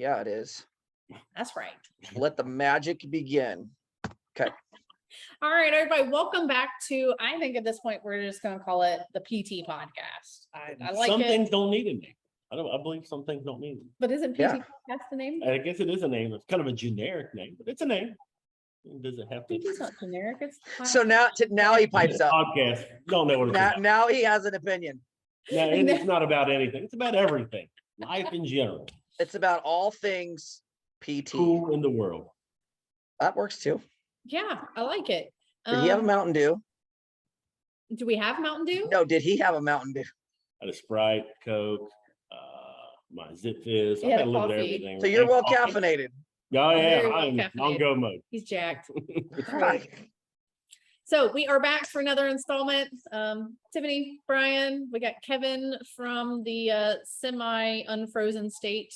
Yeah, it is. That's right. Let the magic begin. Okay. All right, everybody, welcome back to, I think at this point, we're just going to call it the PT podcast. I like some it. things don't need a name. I believe some things don't need it. But isn't PT podcast the name? I guess it is a name. It's kind of a generic name, but it's a name. Does it have to? PT's not generic. It's So now he pipes up. Podcast. Don't know what it's about. Now he has an opinion. No, it's not about anything. It's about everything. Life in general. It's about all things PT. Cool in the world. That works too. Yeah, I like it. Did he have a Mountain Dew? Do we have Mountain Dew? No, did he have a Mountain Dew? I had a Sprite, Coke, my Zip Fizz. He had I had a a little bit of coffee. everything. So you're well caffeinated. Oh yeah, Very well I'm on caffeinated. go mode. He's jacked. Right. So we are back for another installment. Tiffany, Brian, we got Kevin from the semi-unfrozen state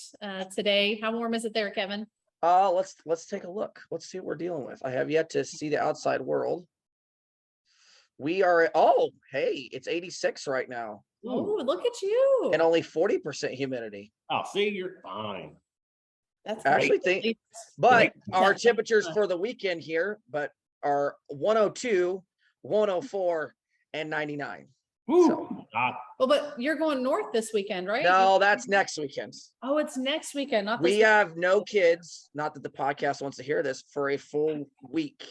today. How warm is it there, Kevin? Let's take a look. Let's see what we're dealing with. I have yet to see the outside world. We are hey, it's 86 right now. Oh, look at you. And only 40% humidity. Oh, see, you're fine. That's I actually great. But Yeah. our temperatures for the weekend here, are 102, 104, and 99. Woo. So- Well, but you're going north this weekend, right? No, that's next weekend. Oh, it's next weekend, not this We have no kids, not that the podcast wants to hear this, for a full week.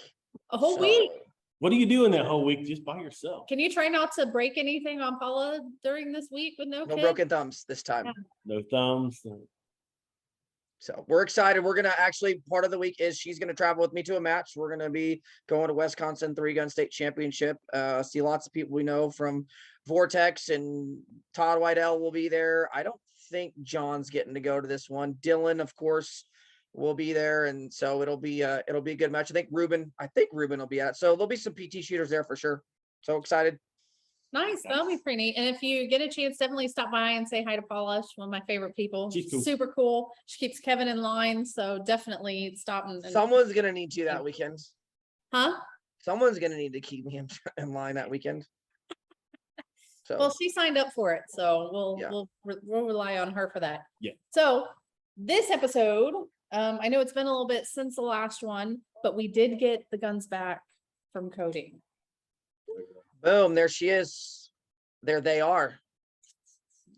a whole So, week. What are you doing that whole week just by yourself? Can you try not to break anything on Paula during this week with no No kids? broken thumbs this time. Yeah. No thumbs. So we're excited. We're gonna actually, part of the week is she's gonna travel with me to a match. We're gonna be going to Wisconsin 3-gun state championship. See lots of people we know from Vortex, and Todd Whitell will be there. I don't think John's getting to go to this one. Dylan, of course, will be there, and so it'll be a good match. I think Ruben will be at it. So there'll be some PT shooters there for sure. So excited. Nice. That'll be pretty neat. And if you get a chance, definitely stop by and say hi to Paula. She's one of my favorite people. She's cool. Super cool. She keeps Kevin in line. So definitely stop and Someone's gonna need to that weekend. huh? Someone's gonna need to keep me in line that weekend. So Well, she signed up for it, so Yeah. we'll rely on her for that. Yeah. So this episode, I know it's been a little bit since the last one, but we did get the guns back from coding. boom, there she is. There they are.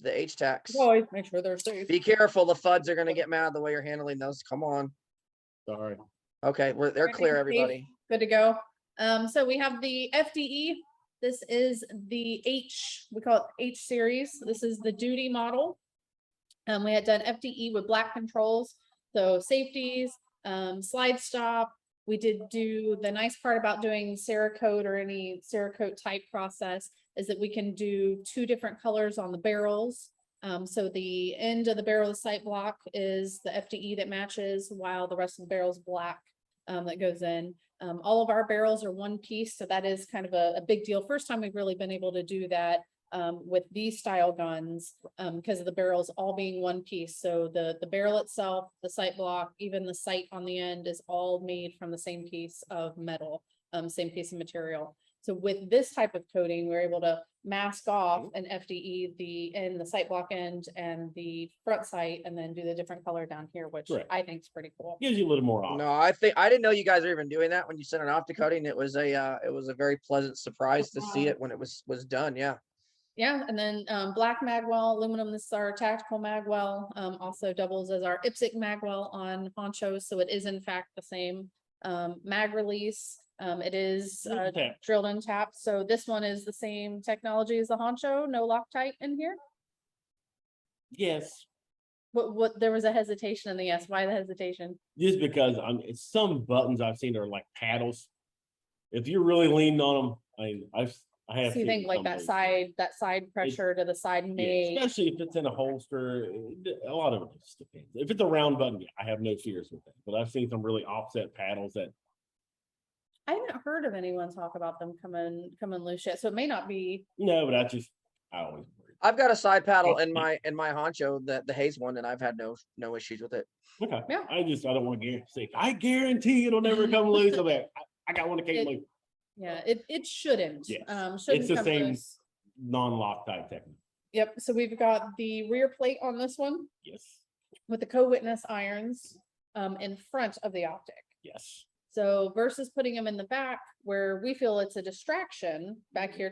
The H-tacs. Always make sure they're safe. Be careful, the FUDs are gonna get mad the way you're handling those. Come on. Sorry. Okay, they're clear, everybody. Good to go. So we have the FDE. This is the we call it H series. This is the duty model. We had done FDE with black controls, so safeties, slide stop. We did do the nice part about doing Cerakote or any Cerakote type process is that we can do 2 different colors on the barrels. So the end of the barrel, the sight block, is the FDE that matches, while the rest of the barrel is black that goes in. All of our barrels are one piece, so that is kind of a big deal. First time we've really been able to do that with these style guns because of the barrels all being one piece. So the barrel itself, the sight block, even the sight on the end is all made from the same piece of metal, same piece of material. So with this type of coating, we're able to mask off an FDE, the sight block end and the front sight, and then do the different color down here, which Correct. I think is pretty cool. Gives you a little more off. No, I didn't know you guys were even doing that when you sent it off to coding. It was a very pleasant surprise to see it when it was done. Yeah. Yeah, and then black magwell, aluminum, this is our tactical magwell, also doubles as our IPSC magwell on honchos, so it is in fact the same mag release. It is drilled and tapped, so this one is the same technology as the honcho, no Loctite in here. Yes. What there was a hesitation in the yes. Why the hesitation? Just because it's some buttons I've seen are like paddles. If you're really leaning on them, I have. So you think like that side pressure to the side may. Yeah, especially if it's in a holster. A lot of it just depends. If it's a round button, I have no fears with that. But I've seen some really offset paddles that. I haven't heard of anyone talk about them coming loose yet, so it may not be. No, but I always worry. I've got a side paddle in my honcho, the Hayes one, and I've had no issues with it. Okay. Yeah. I don't want to say. I guarantee it'll never come loose. I got one that came loose. Yeah, it shouldn't. Yes. Shouldn't It's the come same loose. non-Loctite technique. Yep. So we've got the rear plate on this one. Yes. with the co-witness irons in front of the optic. Yes. So versus putting them in the back where we feel it's a distraction back here,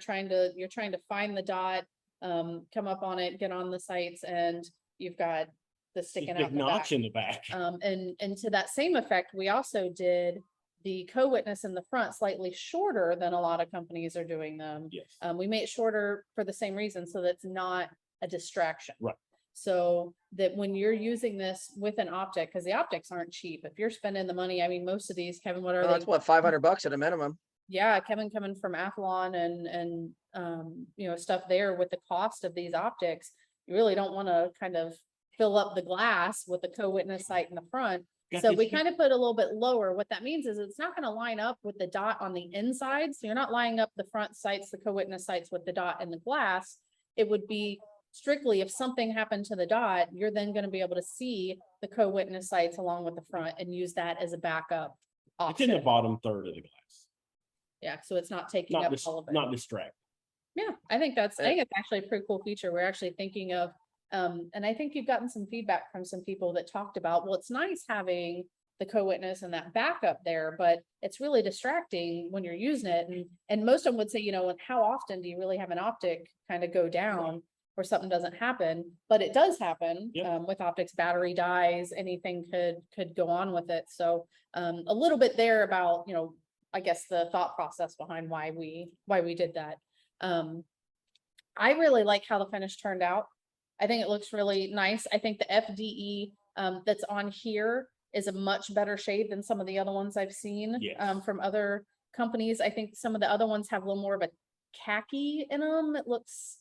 you're trying to find the dot, come up on it, get on the sights, and you've got the sticking out Big the back. notch in the back. And to that same effect, we also did the co-witness in the front slightly shorter than a lot of companies are doing them. Yes. We made it shorter for the same reason, so that's not a distraction. Right. So that when you're using this with an optic, because the optics aren't cheap. If you're spending the money, I mean, most of these, Kevin, what are Oh, they? that's what, $500 at a minimum. Yeah, Kevin coming from Athlon and you know, stuff there with the cost of these optics, you really don't want to kind of fill up the glass with the co-witness sight in the front. Got So this we huge- kind of put a little bit lower. What that means is it's not going to line up with the dot on the inside. So you're not lining up the front sights, the co-witness sights with the dot in the glass. It would be strictly if something happened to the dot, you're then going to be able to see the co-witness sights along with the front and use that as a backup It's in the option. bottom third of the glass. Yeah, so it's not taking Not up all of it. not distract. Yeah, I think it's actually a pretty cool feature. We're actually thinking of, and I think you've gotten some feedback from some people that talked about, well, it's nice having the co-witness and that backup there, but it's really distracting when you're using it. And most of them would say, you know, and how often do you really have an optic kind of go down or something doesn't happen? But it does happen. Yep. With optics, battery dies, anything could go on with it. So a little bit there about, you know, I guess the thought process behind why we did that. I really like how the finish turned out. I think it looks really nice. I think the FDE that's on here is a much better shade than some of the other ones I've seen Yes. from other companies. I think some of the other ones have a little more of a khaki in them. It looks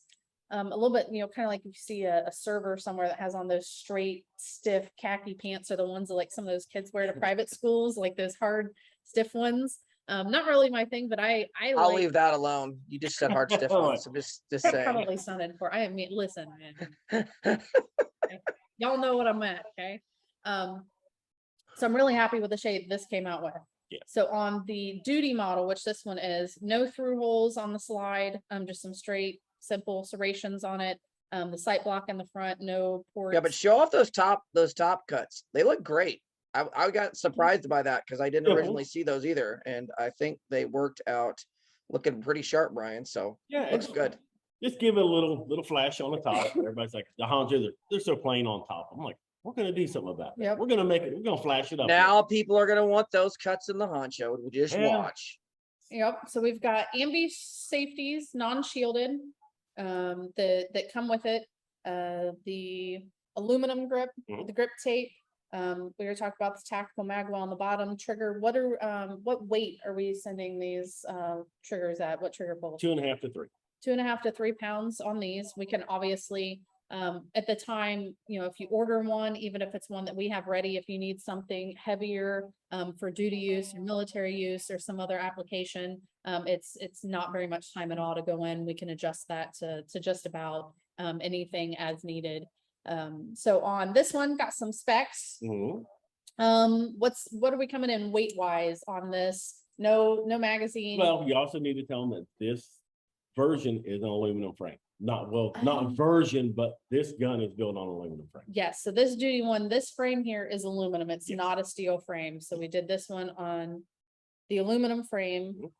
a little bit, you know, kind of like if you see a server somewhere that has on those straight, stiff khaki pants, or the ones that like some of those kids wear to private schools, like those hard, stiff ones. Not really my thing, but I'll I'll leave that alone. You just said hard stiff ones, so just saying. probably sounded for, I mean, listen, man. Y'all know what I'm at, okay? So I'm really happy with the shade this came out with. Yeah. So on the duty model, which this one is, no through holes on the slide, just some straight, simple serrations on it. The sight block in the front, no ports. Yeah, but show off those top cuts. They look great. I got surprised by that because I didn't originally see those either, and I think they worked out looking pretty sharp, Brian. So Yeah, looks good. Just give it a little flash on the top. Everybody's like, the honchos they're so plain on top. I'm like, we're gonna do something about that. Yep. We're gonna flash it up. Now people are gonna want those cuts in the honcho. Just Yeah. watch. Yep, so we've got ambi safeties, non-shielded, that come with it. The aluminum grip, Mhm. the grip tape. We were talking about the tactical magwell on the bottom trigger. What weight are we sending these triggers at? What trigger pull? 2.5 to 3. 2.5 to 3 pounds on these. We can obviously, at the time, you know, if you order one, even if it's one that we have ready, if you need something heavier for duty use or military use or some other application, it's not very much time at all to go in. We can adjust that to just about anything as needed. So on this one, got some specs. Mhm. What are we coming in weight wise on this? No magazine. Well, you also need to tell them that this version is an aluminum frame. Not Oh. version, but this gun is built on aluminum frame. Yes, so this duty one, this frame here is aluminum. It's Yes. not a steel frame. So we did this one on the aluminum frame.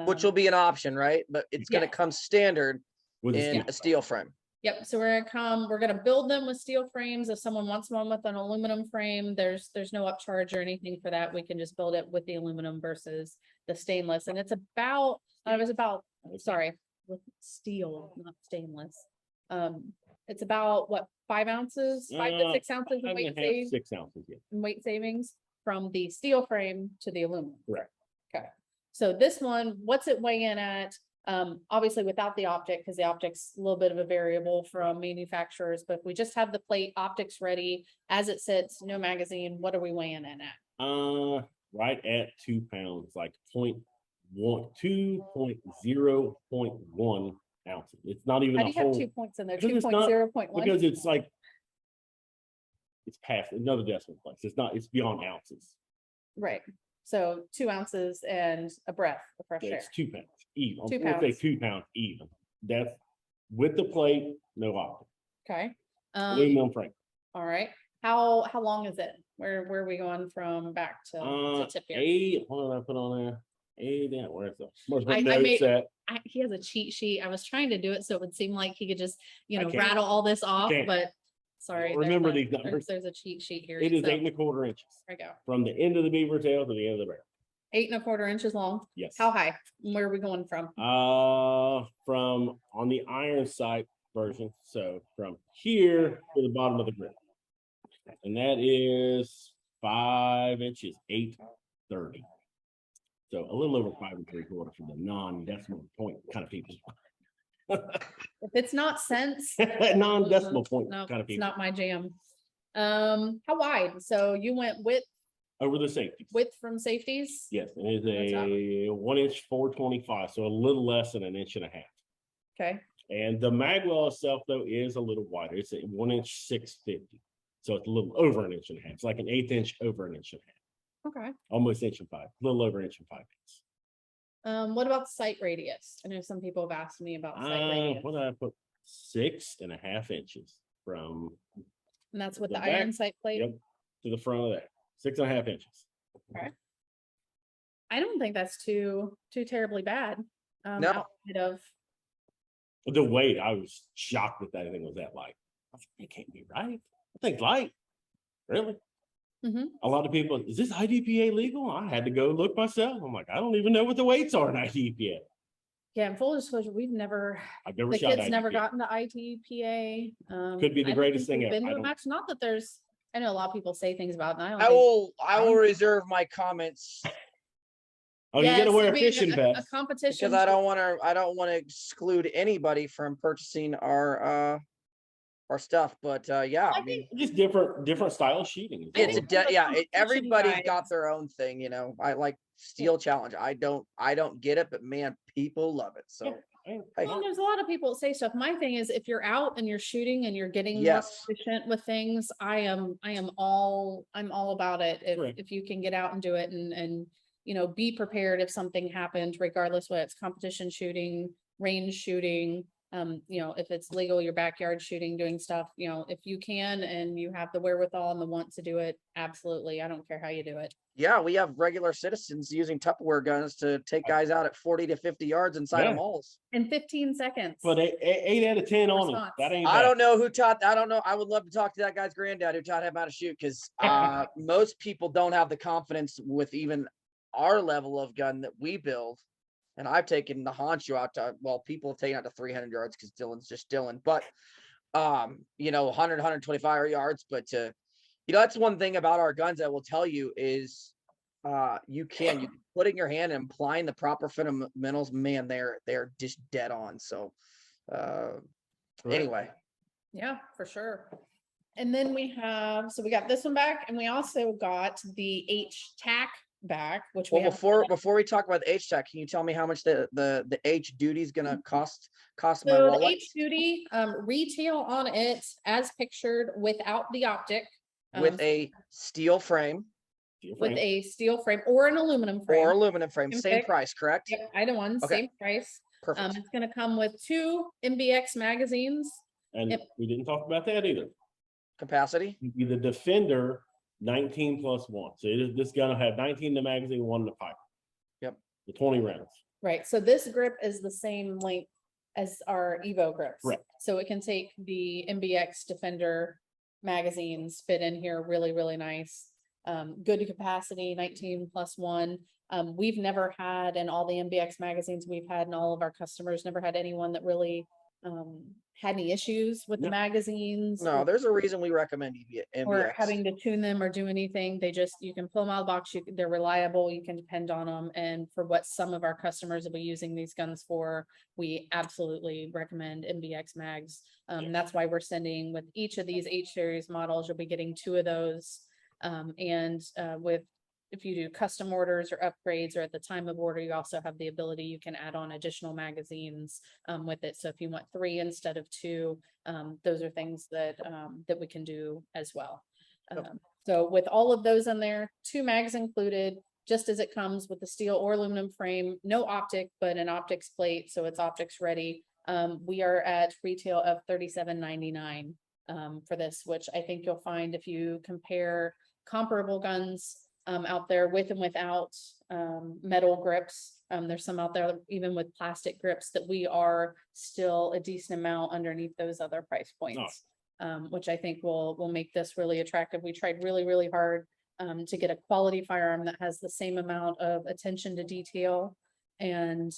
Which will be an option, right? But it's gonna Yeah. come standard With in a steel frame. Yep, so we're gonna build them with steel frames. If someone wants one with an aluminum frame, there's no upcharge or anything for that. We can just build it with the aluminum versus the stainless. And it's about, sorry, with steel, not stainless. It's about what, 5 ounces, 5 to 6 ounces in weight 6 ounces. Yeah. weight savings from the steel frame to the aluminum. Correct. Okay, so this one, what's it weigh in at? Obviously without the optic, because the optic's a little bit of a variable from manufacturers, but if we just have the plate optics ready as it sits, no magazine, what are we weighing in at? Right at 2 pounds, like 2.0.1 ounces. It's not even How a do you have whole 2 points in there? because it's not- 2.0.1? because it's like it's past another decimal place. It's beyond ounces. Right, so 2 ounces and a breath of fresh Yeah, air. it's 2 pounds even. 2 I'm gonna say pounds. 2 pounds even. That's with the plate, no optic, Okay. aluminum frame. All right, How long is it? Where are we going from back to tip here? What did I put on there? Yeah, where's my I notes made- at? He has a cheat sheet. I was trying to do it so it would seem like he could just, I can't. rattle all this off, can't. but sorry. Remember there's these numbers. There's a cheat sheet here. It is so 8¼ inches There we go. from the end of the beaver tail to the end of the barrel. 8¼ inches long. Yes. How high? Where are we going from? From on the iron sight version, so from here to the bottom of the grip, and that is 5 inches, 830. So a little over 5 3/4 for the non-decimal point kind of people. If it's not cents, Non-decimal point no, kind of it's people. not my jam. How wide? So you went width Over the safety. from safeties? Yes, it is What's that? a 1 inch 425, so a little less than 1.5 inches. Okay. And the magwell itself, though, is a little wider. It's a 1 inch 650. So it's a little over 1.5 inches. It's like an 1/8 inch over 1.5 inches. Okay. Almost 1.5 inches, a little over 1.5 inches. What about sight radius? I know some people have asked me about sight radius. What did I put? 6.5 inches from And that's with the the iron back, sight plate? yep, to the front of that. 6.5 inches. I don't think that's too terribly bad. No. Outside of The weight, I was shocked that thing was that light. I was like, it can't be right. I think light. Really? Mhm. A lot of people, is this IDPA legal? I had to go look myself. I'm like, I don't even know what the weights are in IDPA. Yeah, in full disclosure, we've never, I've never the shot kids never IDPA. gotten to ITPA. Could be the I don't greatest think thing we've ever. been I to a don't- match. Not that there's, I know a lot of people say things about it, and I will reserve my comments Oh, you gotta Yes, wear I a mean, fishing a vest. competition. because I don't want to exclude anybody from purchasing our stuff. But yeah, I mean, Just different style shooting. I think for the competition everybody's got guys- their own thing. I like Steel Challenge. I don't get it, but man, people love it. So hey. Well, there's a lot of people that say stuff. My thing is, if you're out and you're shooting and you're getting more Yes. efficient with things, I'm all about it. Correct. If you can get out and do it and be prepared if something happens, regardless whether it's competition shooting, range shooting, if it's legal, your backyard shooting, doing stuff, if you can and you have the wherewithal and the want to do it, absolutely. I don't care how you do it. Yeah, we have regular citizens using Tupperware guns to take guys out at 40 to 50 yards inside Yeah. of malls. In 15 seconds. But 8 out of 10 on it. Response. That ain't I bad. don't know who taught. I don't know. I would love to talk to that guy's granddad who taught him how to shoot, because most people don't have the confidence with even our level of gun that we build. And I've taken the Honcho out to, people have taken out to 300 yards because Dylan's just Dylan. But 100, 125 yards. But that's one thing about our guns I will tell you is you putting your hand and applying the proper fundamentals, man, they're just dead on. So anyway. Yeah, for sure. And then we got this one back, and we also got the H-tac back, which we have. Before we talk about the H-tac, can you tell me how much the H duty is gonna cost my So the wallet? H duty, retail on it as pictured without the optic. With a steel frame With a steel frame or an aluminum frame. or aluminum frame, Same same pick. price, correct? Yep, either one, Okay. same price. Perfect. It's gonna come with 2 MBX magazines. And Yep. we didn't talk about that either. Capacity. Be the Defender 19 plus 1. So this gun will have 19 in the magazine, 1 in the pipe. Yep. The 20 rounds. Right, so this grip is the same length as our Evo grips. Correct. So it can take the MBX Defender magazines, fit in here really, really nice. Good capacity, 19 plus 1. We've never had, in all the MBX magazines we've had, and all of our customers never had anyone that really had any issues with the No. magazines. No, there's a reason we recommend or MBX. having to tune them or do anything. You can pull them out of the box. They're reliable. You can depend on them. And for what some of our customers will be using these guns for, we absolutely recommend MBX mags. That's why we're sending with each of these H series models, you'll be getting 2 of those. If you do custom orders or upgrades, or at the time of order, you also have the ability, you can add on additional magazines with it. So if you want 3 instead of 2, those are things that we can do as well. So with all of those in there, 2 mags included, just as it comes with the steel or aluminum frame, no optic, but an optics plate, so it's optics ready. We are at retail of $37.99 for this, which I think you'll find if you compare comparable guns out there with and without metal grips. There's some out there even with plastic grips that we are still a decent amount underneath those other price points, which I think will make this really attractive. We tried really, really hard to get a quality firearm that has the same amount of attention to detail and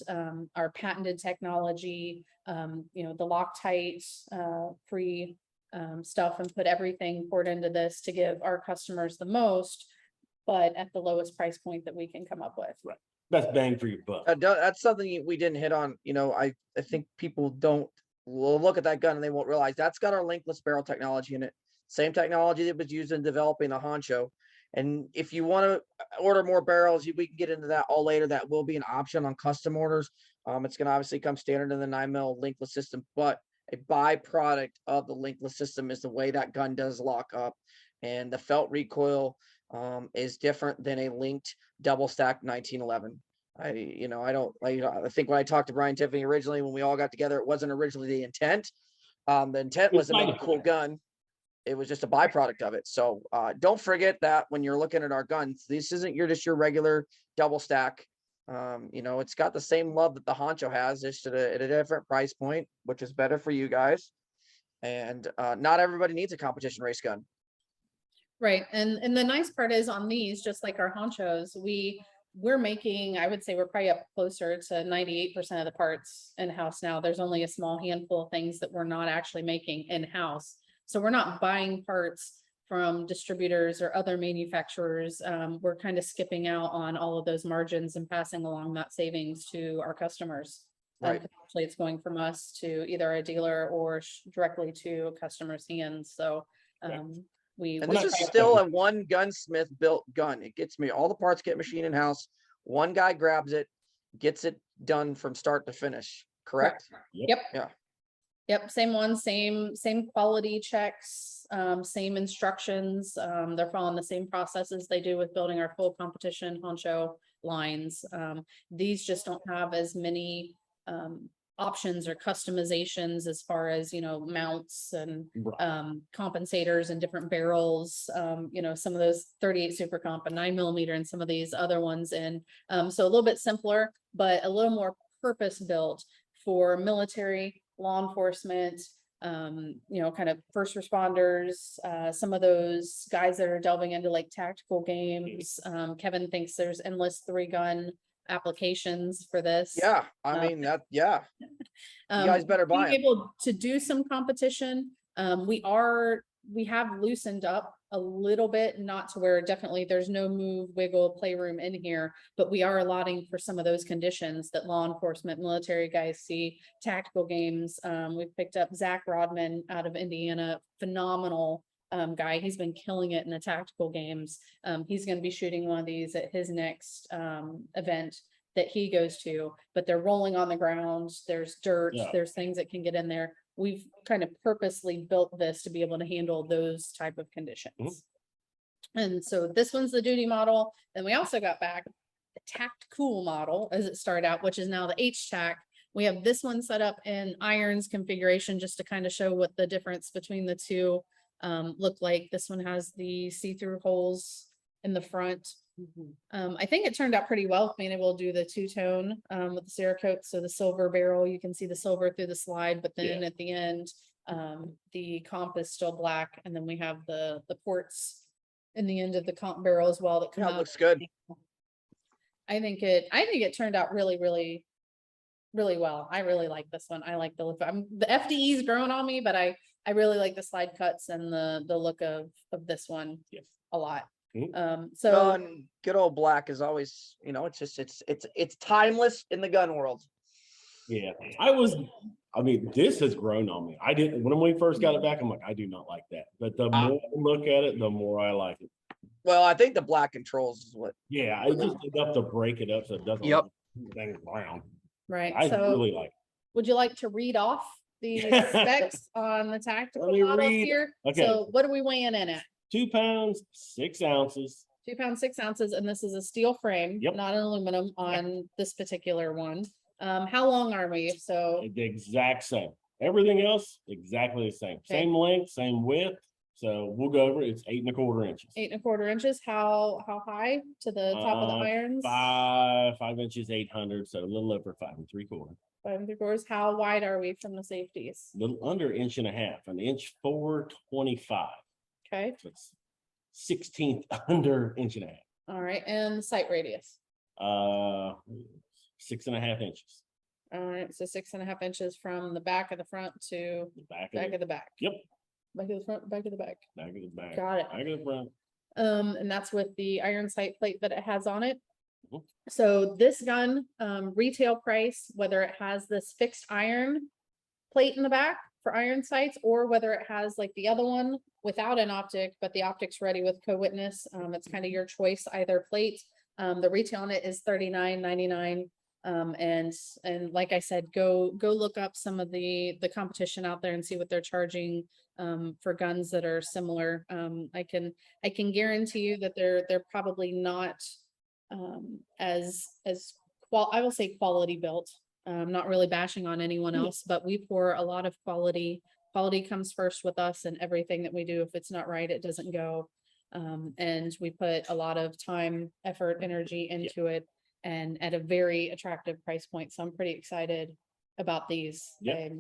our patented technology, you know, the Loctite free stuff, and put everything poured into this to give our customers the most, but at the lowest price point that we can come up with. Right. Best bang for your buck. That's something we didn't hit on. You know, I think people will look at that gun and they won't realize that's got our linkless barrel technology in it. Same technology that was used in developing the Honcho. And if you want to order more barrels, we can get into that all later. That will be an option on custom orders. It's going to obviously come standard in the 9mm linkless system, but a byproduct of the linkless system is the way that gun does lock up, and the felt recoil is different than a linked double stack 1911. I think when I talked to Brian Tiffany originally, when we all got together, it wasn't originally the intent. The intent was to make a cool gun. It was just a byproduct of it. So don't forget that when you're looking at our guns, this isn't just your regular double stack. It's got the same love that the Honcho has, just at a different price point, which is better for you guys. And not everybody needs a competition race gun. Right. And the nice part is on these, just like our Honchos, we're making, I would say we're probably up closer to 98% of the parts in-house now. There's only a small handful of things that we're not actually making in-house. So we're not buying parts from distributors or other manufacturers. We're kind of skipping out on all of those margins and passing along that savings to our customers. Right. Potentially it's going from us to either a dealer or directly to a customer's hands. So and this is still a one gunsmith built gun. It gets me all the parts get machined in house. One guy grabs it, gets it done from start to finish. Correct? Yep. Yeah. Yep. Same one, same quality checks, same instructions. They're following the same processes they do with building our full competition Honcho lines. These just don't have as many options or customizations as far as, mounts and compensators and different barrels, some of those 38 Super Comp and 9mm and some of these other ones. And so a little bit simpler, but a little more purpose built for military, law enforcement, kind of first responders, some of those guys that are delving into like tactical games. Kevin thinks there's endless 3-gun applications for this. Yeah, I mean that. Yeah, you guys better buy being able to do some competition. We have loosened up a little bit, not to where definitely there's no move, wiggle, playroom in here, but we are allotting for some of those conditions that law enforcement, military guys see, tactical games. We've picked up Zach Rodman out of Indiana, phenomenal guy. He's been killing it in the tactical games. He's going to be shooting one of these at his next event that he goes to, but they're rolling on the ground. There's dirt, there's things that can get in there. We've kind of purposely built this to be able to handle those type of conditions. And so this one's the duty model. Then we also got back the tactical model as it started out, which is now the H-tac. We have this one set up in irons configuration just to kind of show what the difference between the two look like. This one has the see-through holes in the front. I think it turned out pretty well with being able to do the two-tone with the Cerakote. So the silver barrel, you can see the silver through the slide, but then at the end, the comp is still black, and then we have the ports in the end of the comp barrel as well that come out. Looks good. I think it turned out really, really, really well. I really like this one. I like the look. The FDE is growing on me, but I really like the slide cuts and the look of this one a lot. So good old black is always, it's timeless in the gun world. Yeah, this has grown on me. I didn't, when we first got it back, I'm like, I do not like that. But the more I look at it, the more I like it. Well, I think the black controls is what. Yeah, I just enough to break it up so it doesn't look brown. Right. I really like it. Would you like to read off the specs on the tactical model here? Okay. So what are we weighing in at? 2 pounds, 6 ounces. 2 pounds, 6 ounces, and this is a steel frame, not an aluminum on this particular one. How long are we? So the exact same. Everything else, exactly the same. Okay. Same length, same width. So we'll go over it. It's 8¼ inches. 8¼ inches. How high to the top of the irons? 5 inches, 800. So a little over 5¾ 5¾ How wide are we from the safeties? A little under 1.5 inches, 1.425. Okay. So it's 16th under 1.5 inches. All right. And the sight radius? 6.5 inches. All right. So 6.5 inches from the back of the front to The back back of the back. Yep. Back of the front, back of the back. Back of the back. Got it. Back of the front. And that's with the iron sight plate that it has on it. Mhm. So this gun, retail price, whether it has this fixed iron plate in the back for iron sights, or whether it has like the other one without an optic, but the optic's ready with co-witness, it's kind of your choice, either plate. The retail on it is $39.99. And like I said, go look up some of the competition out there and see what they're charging for guns that are similar. I can guarantee you that they're probably not as I will say quality built. Not really bashing on anyone else, but we pour a lot of quality. Quality comes first with us, and everything that we do, if it's not right, it doesn't go. And we put a lot of time, effort, energy into it, and at a very attractive price point. So I'm pretty excited about these. Yeah.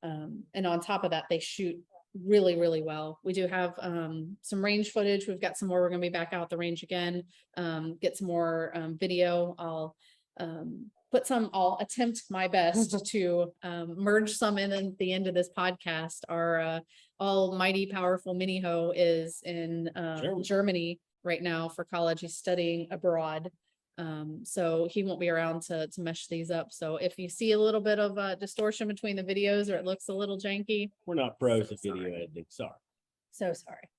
And on top of that, they shoot really, really well. We do have some range footage. We've got some more. We're going to be back out the range again, get some more video. I'll attempt my best to merge some in at the end of this podcast. Our almighty powerful mini ho is in Germany right now for college. He's studying abroad. So he won't be around to mesh these up. So if you see a little bit of distortion between the videos, or it looks a little janky, we're not pros So at video sorry. editing. Sorry. so sorry.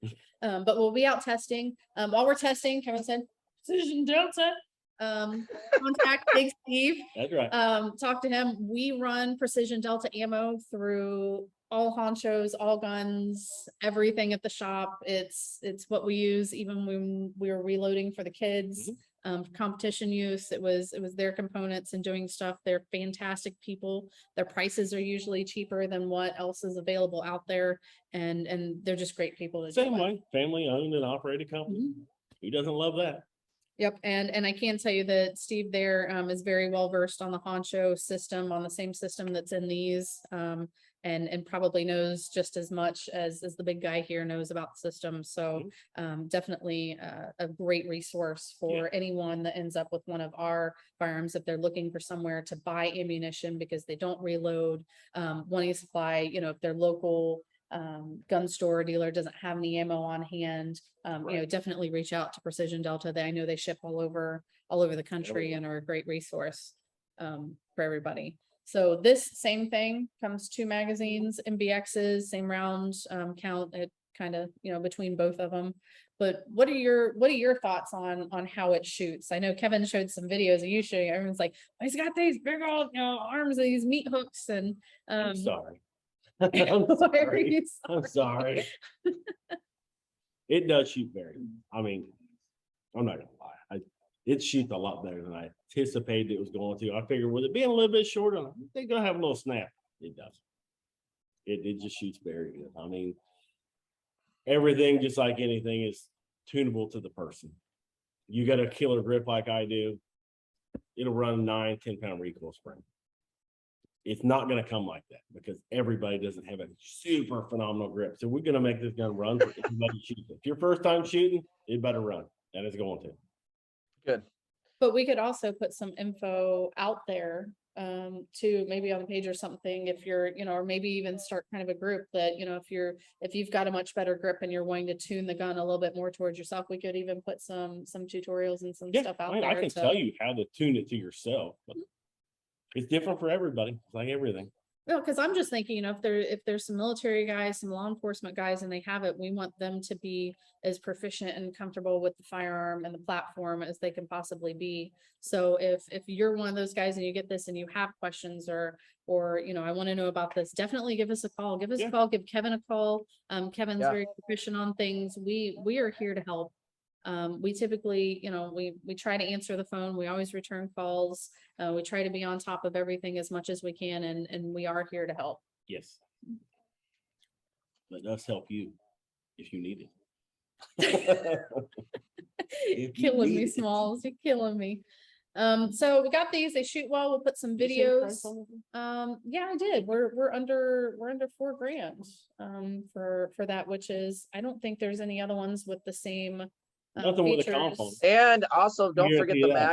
But we'll be out testing. While we're testing, Kevin said, Precision Delta, contact Big Steve. That's right. Talk to him. We run Precision Delta ammo through all honchos, all guns, everything at the shop. It's what we use even when we were reloading for the kids. For competition use, it was their components and doing stuff. They're fantastic people. Their prices are usually cheaper than what else is available out there, and they're just great people to Same deal with. way, family owned and operated company. Who doesn't love that? Yep, and I can tell you that Steve there is very well versed on the honcho system, on the same system that's in these, and probably knows just as much as the big guy here knows about the system. So definitely a great resource for anyone that ends up with one of our firearms if they're looking for somewhere to buy ammunition because they don't reload, wanting to supply, if their local gun store or dealer doesn't have any ammo on hand, definitely reach out to Precision Delta. I know they ship all over the country and are a great resource for everybody. So this same thing comes 2 magazines, MBXs, same round count, it kind of, between both of them. But what are your thoughts on how it shoots? I know Kevin showed some videos of you showing. Everyone's like, oh, he's got these big old arms and these meat hooks, and I'm sorry. I'm sorry. It does shoot very. I mean, I'm not gonna lie. It shoots a lot better than I anticipated it was going to. I figured with it being a little bit shorter, they're gonna have a little snap. It does. It just shoots very good. I mean, everything, just like anything, is tunable to the person. You got a killer grip like I do, it'll run 9-10 pound recoil spring. It's not going to come like that because everybody doesn't have a super phenomenal grip. So we're going to make this gun run for everybody shooting. If your first time shooting, it better run. That is going to. Good. But we could also put some info out there to maybe on the page or something if you're, or maybe even start kind of a group that, if you've got a much better grip and you're wanting to tune the gun a little bit more towards yourself, we could even put some tutorials and some stuff out there. I can tell you how to tune it to yourself. But it's different for everybody. It's like everything. No, because I'm just thinking, if there's some military guys, some law enforcement guys, and they have it, we want them to be as proficient and comfortable with the firearm and the platform as they can possibly be. So if you're one of those guys and you get this and you have questions or I want to know about this, definitely give us a call. Give us a call. Give Kevin a call. Kevin's very proficient on things. We are here to help. We typically, we try to answer the phone. We always return calls. We try to be on top of everything as much as we can, and we are here to help. Yes. Let us help you if you need it. If you Killing need me, it. Smalls. You're killing me. So we got these. They shoot well. We'll put some Did you say the price videos. on them? Yeah, I did. We're under $4,000 for that, which is, I don't think there's any other ones with the same Nothing with a features. compound. And also don't Guarantee forget you the that.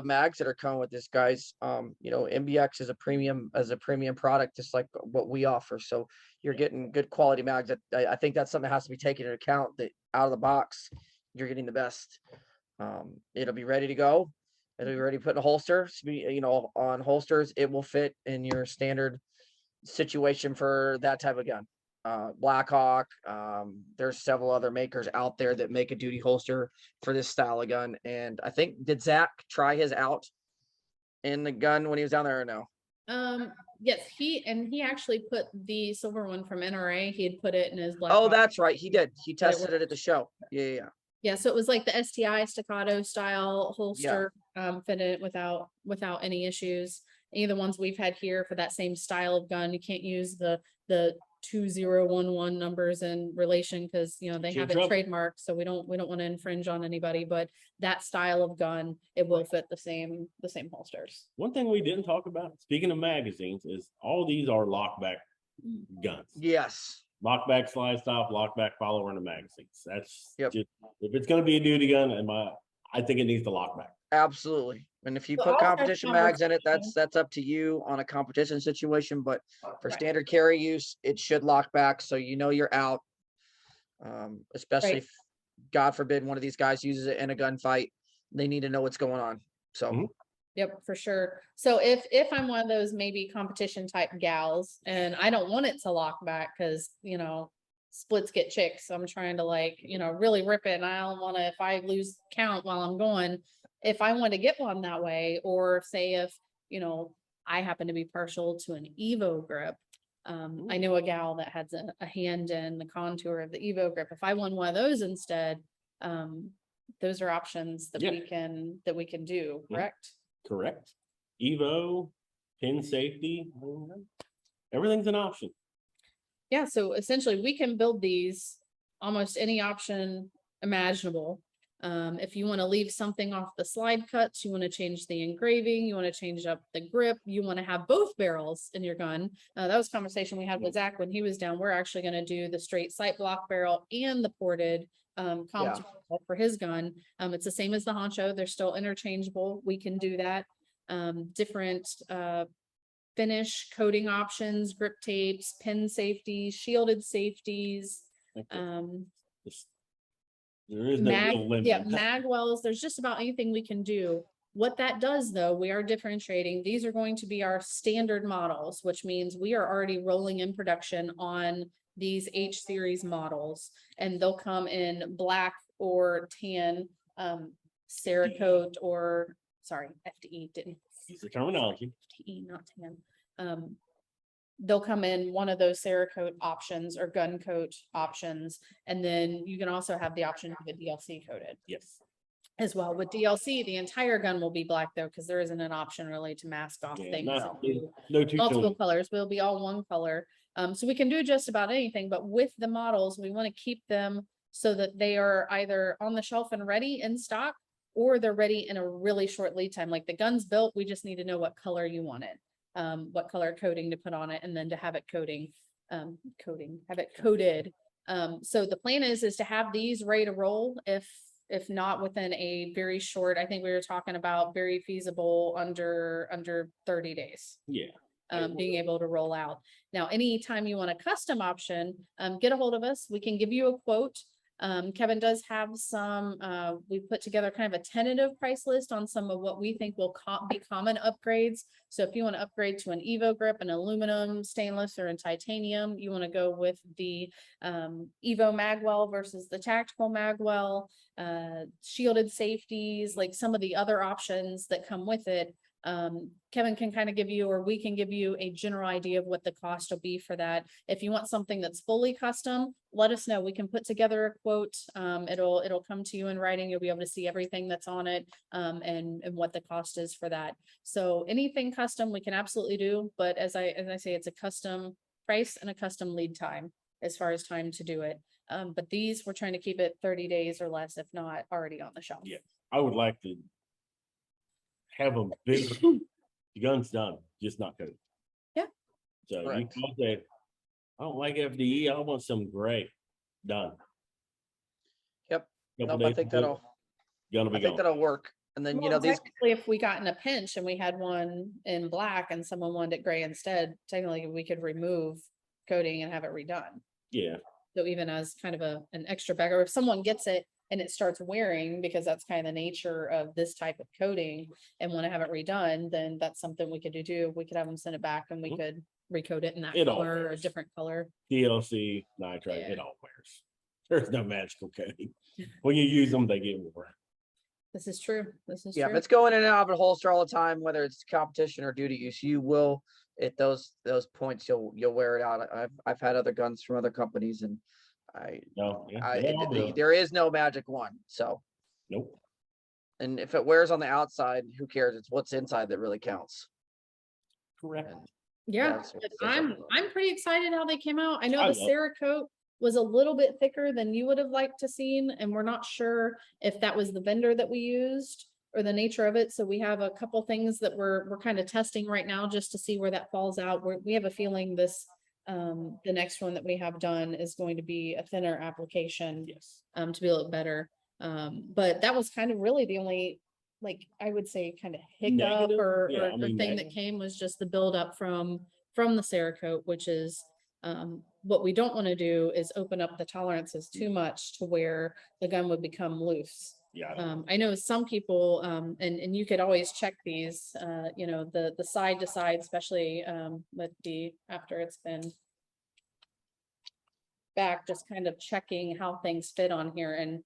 mags that are coming with this, guys. You know, MBX is a premium product, just like what we offer. So you're getting good quality mags. I think that's something that has to be taken into account, that out of the box, you're getting the best. It'll be ready to go. It'll be ready to put in a holster. You know, on holsters, it will fit in your standard situation for that type of gun. Blackhawk, there's several other makers out there that make a duty holster for this style of gun. And I think, did Zach try his out in the gun when he was down there or no? Yes, he actually put the silver one from NRA. He had put it in his black. Oh, that's right. He did. He But it tested it at the show. Yeah. Yeah, so it was like the STI staccato style holster, fitted without any issues. Any of the ones we've had here for that same style of gun, you can't use the 2011 numbers in relation, because you know they have it trademarked, so we don't want to infringe on anybody. But that style of gun, it will fit the same holsters. One thing we didn't talk about, speaking of magazines, is all these are lockback guns. Yes. Lockback slide stop, lockback follower in the magazines. That's Yep. just, if it's going to be a duty gun, I think it needs the lockback. Absolutely. And if you So put also competition mags in it, conversation. that's up to you on a competition situation. But for Right. standard carry use, it should lock back, so you know you're out. Especially Right. if, God forbid, one of these guys uses it in a gunfight, they need to know what's going on. So Mhm. Yep, for sure. So if I'm one of those maybe competition type gals and I don't want it to lock back, because you know splits get chicks, so I'm trying to, like, you know, really rip it, and I don't want to, if I lose count while I'm going, if I want to get one that way, or say if you know I happen to be partial to an Evo grip. I knew a gal that had a hand in the contour of the Evo grip. If I won one of those instead, those are options that Yeah. we can do, Yeah. correct? Correct. Evo, pin safety, everything's an option. Yeah, so essentially we can build these almost any option imaginable. If you want to leave something off the slide cuts, you want to change the engraving, you want to change up the grip, you want to have both barrels in your gun. That was a conversation we had with Zach when he was down. We're actually going to do the straight sight block barrel and the ported for his gun. It's the same as the honcho. They're still interchangeable. We can do that. Different finish coating options, grip tapes, pin safeties, shielded safeties. There is no real limit. Magwells. There's just about anything we can do. What that does, though, we are differentiating. These are going to be our standard models, which means we are already rolling in production on these H series models, and they'll come in black or tan, Cerakote, or sorry, FDE didn't. Use the terminology. FDE, not tan. They'll come in one of those Cerakote options or gun coat options, and then you can also have the option to get DLC coated. Yes. As well. With DLC, the entire gun will be black, though, because there isn't an option really to mask off things. No two Multiple colors. Will be all one color. So we can do just about anything, but with the models, we want to keep them so that they are either on the shelf and ready in stock, or they're ready in a really short lead time. Like the gun's built, we just need to know what color you want it, what color coating to put on it, and then to have it have it coated. So the plan is to have these ready to roll if not within a very short, I think we were talking about very feasible under 30 days. Yeah. Being able to roll out. Now, anytime you want a custom option, get a hold of us. We can give you a quote. Kevin does have some, we put together kind of a tentative price list on some of what we think will be common upgrades. So if you want to upgrade to an Evo grip, an aluminum, stainless, or in titanium, you want to go with the Evo magwell versus the tactical magwell, shielded safeties, like some of the other options that come with it. Kevin can kind of give you, or we can give you, a general idea of what the cost will be for that. If you want something that's fully custom, let us know. We can put together a quote. It'll come to you in writing. You'll be able to see everything that's on it, and what the cost is for that. So anything custom we can absolutely do, but as I say, it's a custom price and a custom lead time as far as time to do it. But these, we're trying to keep it 30 days or less, if not already on the shelf. Yeah. I would like to have them big. The gun's done, just not coated. Yeah. So you Correct. can say, I don't like FDE. I want some gray. Done. Yep. Couple Nope, I days think to do it, that'll, gonna I be think gone. that'll work. And then, you Well, know, these, technically, if we got in a pinch and we had one in black and someone wanted it gray instead, technically we could remove coating and have it redone. Yeah. So even as kind of an extra bag, or if someone gets it and it starts wearing, because that's kind of the nature of this type of coating, and want to have it redone, then that's something we could do too. We could have them send it back and we Mhm. could recoat it in that It all color or a wears. different color. DLC, nitrate, Yeah. it all wears. There's no magical coating. When you use them, they get more. This is true. This is yeah, if true. it's going in and out of a holster all the time, whether it's competition or duty use, you will at those points you'll wear it out. I've had other guns from other companies, and No, yeah, they all do. there is no magic one. So, Nope. and if it wears on the outside, who cares? It's what's inside that really counts. Correct. And Yeah, that's what but says everything. I'm pretty excited how they came out. I know I the love- Cerakote was a little bit thicker than you would have liked to seen, and we're not sure if that was the vendor that we used or the nature of it. So we have a couple things that we're kind of testing right now just to see where that falls out. We have a feeling this the next one that we have done is going to be a thinner application Yes. to be a little better. But that was kind of really the only, like, I would say kind of hiccup Negative? or, Yeah, or, I or mean, thing that negative. came was just the buildup from the Cerakote, which is what we don't want to do is open up the tolerances too much to where the gun would become loose. Yeah. I don't know. I know some people, and you could always check these, you know, the side to side, especially with after it's been back, just kind of checking how things fit on here. And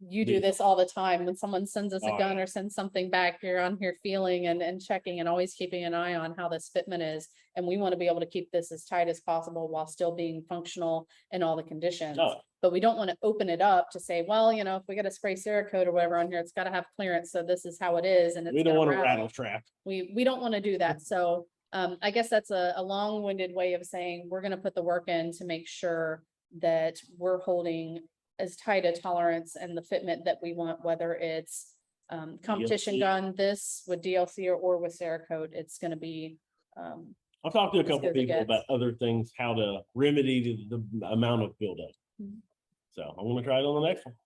you do Yeah. this all the time when someone sends us a Oh, gun yeah. or sends something back, you're on here feeling and checking and always keeping an eye on how this fitment is. And we want to be able to keep this as tight as possible while still being functional in all the conditions. Oh. But we don't want to open it up to say, well, you know, if we got a spray Cerakote or whatever on here, it's got to have clearance. So this is how it is. And it's We don't gonna want to rattle. rattle trap. We don't want to do that. So I guess that's a long-winded way of saying we're going to put the work in to make sure that we're holding as tight a tolerance and the fitment that we want, whether it's competition DLC. gun, this with DLC or with Cerakote, it's going to be I'll talk to a As couple good as it people gets. about other things, how to remedy the amount of buildup. Mhm. So I'm gonna try it on the next one.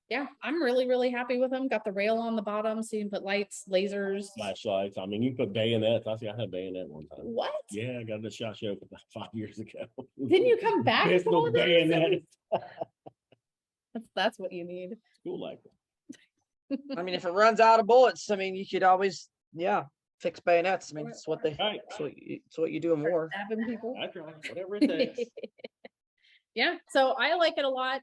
yeah, I'm really happy with them. Got the rail on the bottom, so you can put lights, lasers. Flashlights. I mean, you can put bayonets. I see I had a bayonet one time. What? Yeah, I got it at SHOT Show about 5 years ago. Didn't you come back to Pistol all this? bayonet. That's what you need. Cool like I mean, if it runs out of bullets, I mean, you could always, fix bayonets. I mean, it's what Right. it's what you do in war. Stabbing people. I try whatever it takes. Yeah, so I like it a lot.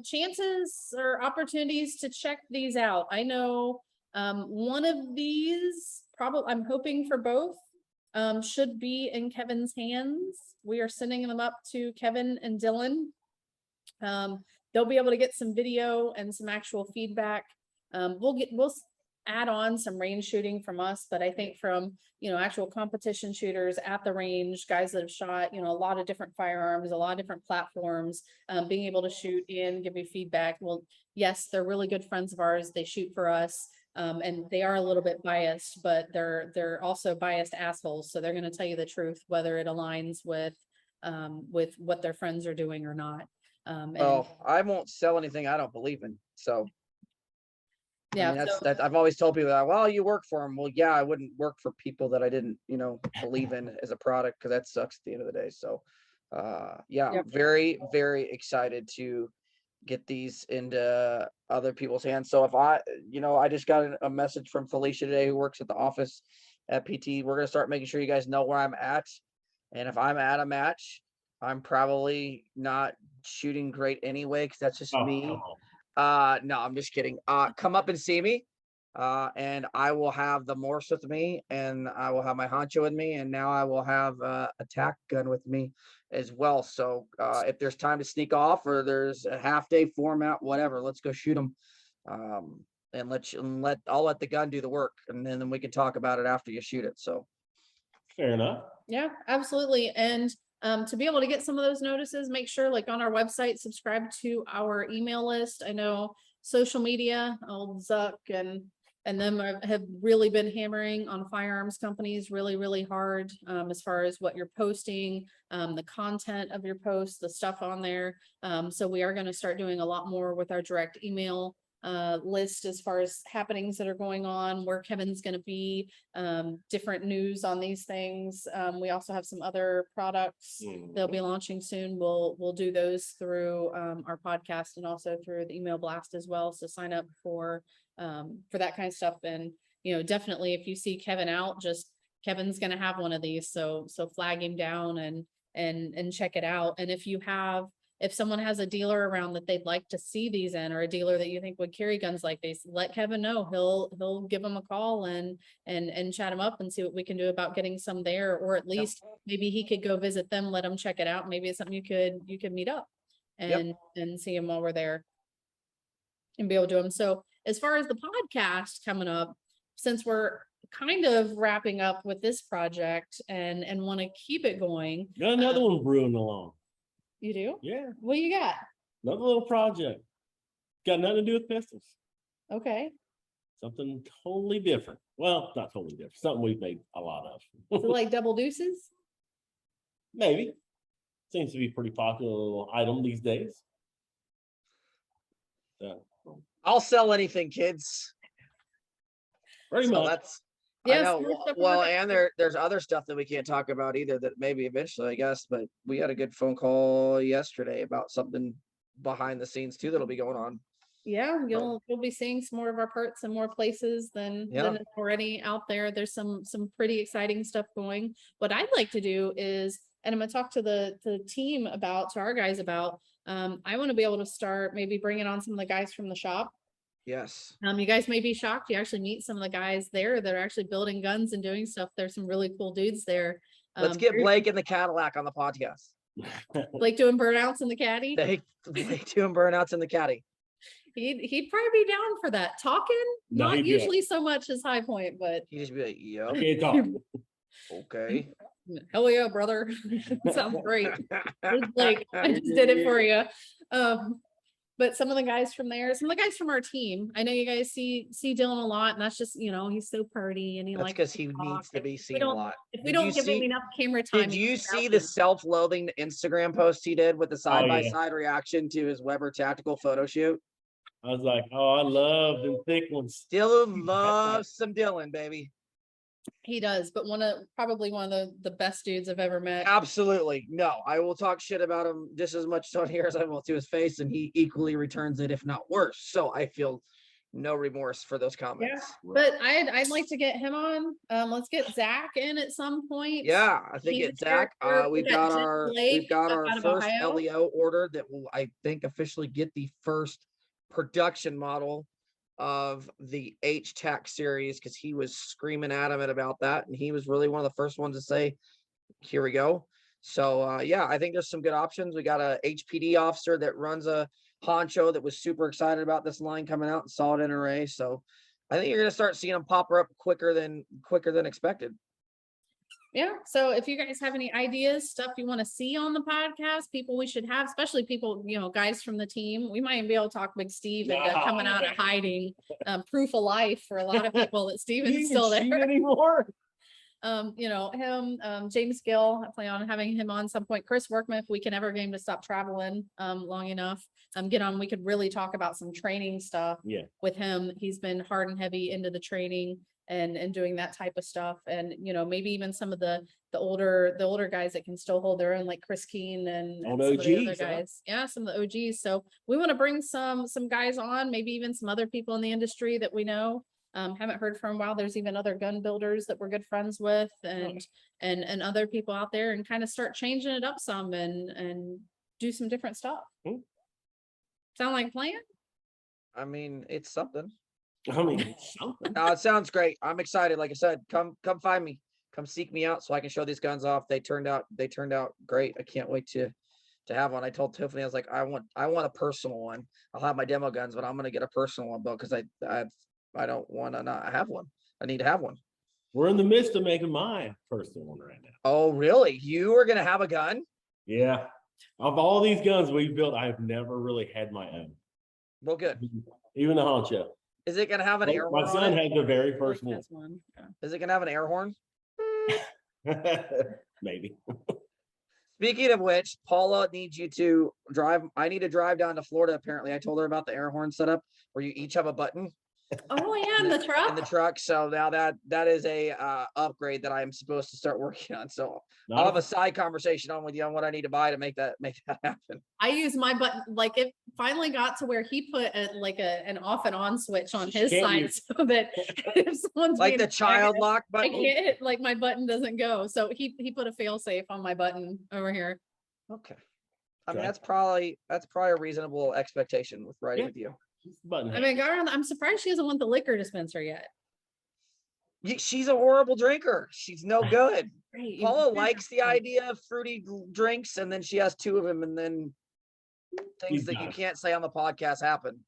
Chances or opportunities to check these out. I know one of these, probably I'm hoping for both, should be in Kevin's hands. We are sending them up to Kevin and Dylan. They'll be able to get some video and some actual feedback. We'll add on some range shooting from us, but I think from, you know, actual competition shooters at the range, guys that have shot, you know, a lot of different firearms, a lot of different platforms, being able to shoot in, give you feedback. Well, yes, they're really good friends of ours. They shoot for us. And they are a little bit biased, but they're also biased assholes. So they're going to tell you the truth, whether it aligns with what their friends are doing or not. Oh, I won't sell anything I don't believe in. So yeah, I mean, so- I've always told people that, well, you work for them. Well, yeah, I wouldn't work for people that I didn't, believe in as a product, because that sucks at the end of the day. So yeah, Yep. I'm very, very excited to get these into other people's hands. So if I just got a message from Felicia today, who works at the office at PT. We're gonna start making sure you guys know where I'm at. And if I'm at a match, I'm probably not shooting great anyway, because that's just Oh, me. come on. No, I'm just kidding. Come up and see me. And I will have the Morse with me, and I will have my honcho with me, and now I will have a tack gun with me as well. So if there's time to sneak off, or there's a half day format, whatever, let's go shoot them. And I'll let the gun do the work, and then we can talk about it after you shoot it. So Fair enough. Yeah, absolutely. And to be able to get some of those notices, make sure like on our website, subscribe to our email list. I know social media, old Zuck and them have really been hammering on firearms companies really, really hard as far as what you're posting, the content of your posts, the stuff on there. So we are going to start doing a lot more with our direct email list as far as happenings that are going on, where Kevin's going to be, different news on these things. We also have some other products they'll be launching soon. We'll do those through our podcast and also through the email blast as well. So sign up for that kind of stuff. And definitely if you see Kevin out, just Kevin's going to have one of these. So flag him down and check it out. And if someone has a dealer around that they'd like to see these in, or a dealer that you think would carry guns like these, let Kevin know. He'll give them a call and chat them up and see what we can do about getting some there, or at least maybe he could go visit them, let them check it out. Maybe it's something you could meet up and see him while we're there and be able to do them. So as far as the podcast coming up, since we're kind of wrapping up with this project and want to keep it going. Got another one brewing along. You do? Yeah. What you got? Another little project. Got nothing to do with pistols. Okay. Something totally different. Well, not totally different. Something we've made a lot of. So like double deuces? Maybe. Seems to be a pretty popular little item these days. I'll sell anything, kids. Pretty So much. that's Yes, I know. Well, and there's other stuff that we can't talk about either that maybe eventually, I guess, but we had a good phone call yesterday about something behind the scenes too that'll be going on. Yeah, you'll be seeing some more of our parts in more places than is already out there. There's some pretty exciting stuff going. What I'd like to do is, and I'm gonna talk to the team about, to our guys about, I want to be able to start maybe bringing on some of the guys from the shop. Yes. You guys may be shocked. You actually meet some of the guys there that are actually building guns and doing stuff. There's some really cool dudes there. Let's get Blake in the Cadillac on the podcast. Blake doing burnouts in the caddy. Blake doing burnouts in the caddy. He'd probably be down for that. Talking, No, not usually so much as High Point, but He'd just be like, "Yep, Can't talk. okay." hell yeah, brother. Sounds great. It's like, I just did it for you. But some of the guys from there, some of the guys from our team, I know you guys see Dylan a lot, and that's just, he's so pretty and he That's likes because he needs to be seen a lot. If we don't give him enough camera time. Did you see the self-loathing Instagram post he did with the side-by-side reaction to his Weber tactical photo shoot? I was like, oh, I love them thick ones. Still loves some Dylan, baby. He does, but probably one of the best dudes I've ever met. Absolutely. No, I will talk shit about him just as much on here as I will to his face, and he equally returns it, if not worse. So I feel no remorse for those comments. Yeah, but I'd like to get him on. Let's get Zach in at some point. Yeah, I think it's Zach. We've got our first LEO order that will, I think, officially get the first production model of the H-tac series, because he was screaming adamant about that, and he was really one of the first ones to say, here we go. So yeah, I think there's some good options. We got a HPD officer that runs a honcho that was super excited about this line coming out and saw it in array. So I think you're gonna start seeing them pop up quicker than expected. Yeah. So if you guys have any ideas, stuff you want to see on the podcast, people we should have, especially people, guys from the team, we might even be able to talk Big Steve into coming out of hiding. Proof of life for a lot of people that Steven's still there anymore. Him, James Gill, I plan on having him on some point. Chris Workman, if we can ever get him to stop traveling long enough, get on. We could really talk about some training stuff with him. He's been hard and heavy into the training and doing that type of stuff. And, maybe even some of the older guys that can still hold their own, like Chris Keene and some of the other guys. Yeah, some of the OGs. So we want to bring some guys on, maybe even some other people in the industry that we know. Haven't heard from a while. There's even other gun builders that we're good friends with and other people out there, and kind of start changing it up some and do some different stuff. Sound like a plan? I mean, it's something. Something. No, it sounds great. I'm excited. Like I said, come find me. Come seek me out so I can show these guns off. They turned out great. I can't wait to have one. I told Tiffany, I was like, I want a personal one. I'll have my demo guns, but I'm gonna get a personal one, because I don't want to not have one. I need to have one. We're in the midst of making my personal one right now. Oh, really? You are gonna have a gun? Yeah. Of all these guns we've built, I've never really had my own. Well, good. Even the honcho. Is it gonna have an air My horn son on it? had the very first one. That's one. Yeah. Is it gonna have an air horn? Maybe. Speaking of which, Paula needs you to drive. I need to drive down to Florida. Apparently, I told her about the air horn setup where you each have a button Oh, yeah, in the truck. in the truck. So now that is a upgrade that I'm supposed to start working on. So I'll have a side conversation on with you on what I need to buy to make that happen. I use my button, like it finally got to where he put an off and on switch on his Can't side use- so that if someone's Like being the child negative, lock I button. can't, like my button doesn't go. So he put a fail safe on my button over here. Okay. I mean, Okay. that's probably a reasonable expectation with riding Yeah. with you. Button. I mean, Garan, I'm surprised she doesn't want the liquor dispenser yet. She's a horrible drinker. She's no good. Right. Paula likes the idea of fruity drinks, and then she has two of them, and then things that you can't say on the podcast happen.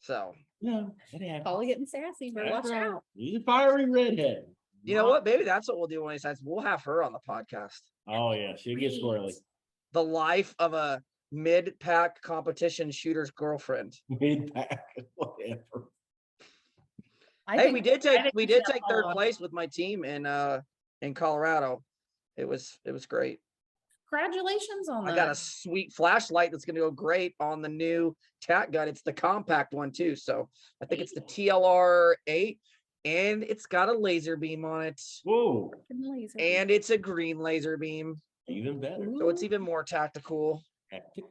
So, No, it happens. Paula getting sassy, but watch out. He's a fiery redhead. you know what? Maybe that's what we'll do one of these times. We'll have her on the podcast. Oh yeah, she'll get squirrely. The life of a mid-pack competition shooter's girlfriend. Mid-pack, whatever. Hey, we did take that third Paula. place with my team in Colorado. It was great. Congratulations on I that. got a sweet flashlight that's going to go great on the new tack gun. It's the compact one too. So I think it's the TLR 8 and it's got a laser beam on it Whoa, Laser. and it's a green laser beam. even better. So it's even more tactical. Tactical.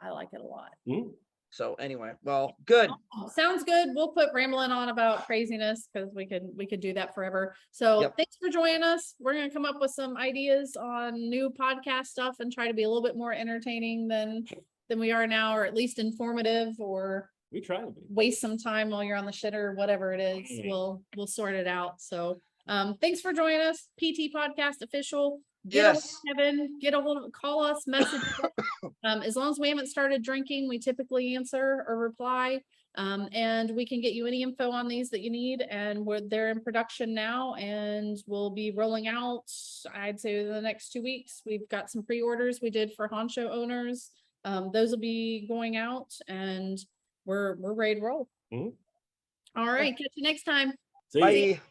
I like it a lot. So anyway, well, good. Sounds good. We'll put rambling on about craziness because we could do that forever. So Yep. thanks for joining us. We're gonna come up with some ideas on new podcast stuff and try to be a little bit more entertaining than we are now, or at least informative, or We try to be. waste some time while you're on the shitter, or whatever it is. Yeah. We'll sort it out. So thanks for joining us. PT Podcast Official. Get a hold Yes. of Kevin, get a hold of, call us, message us. As long as we haven't started drinking, we typically answer or reply. And we can get you any info on these that you need, and they're in production now and we'll be rolling out, I'd say, the next 2 weeks. We've got some pre-orders we did for honcho owners. Those will be going out and we're ready to roll. Mhm. All right, catch you next time. See ya. Bye.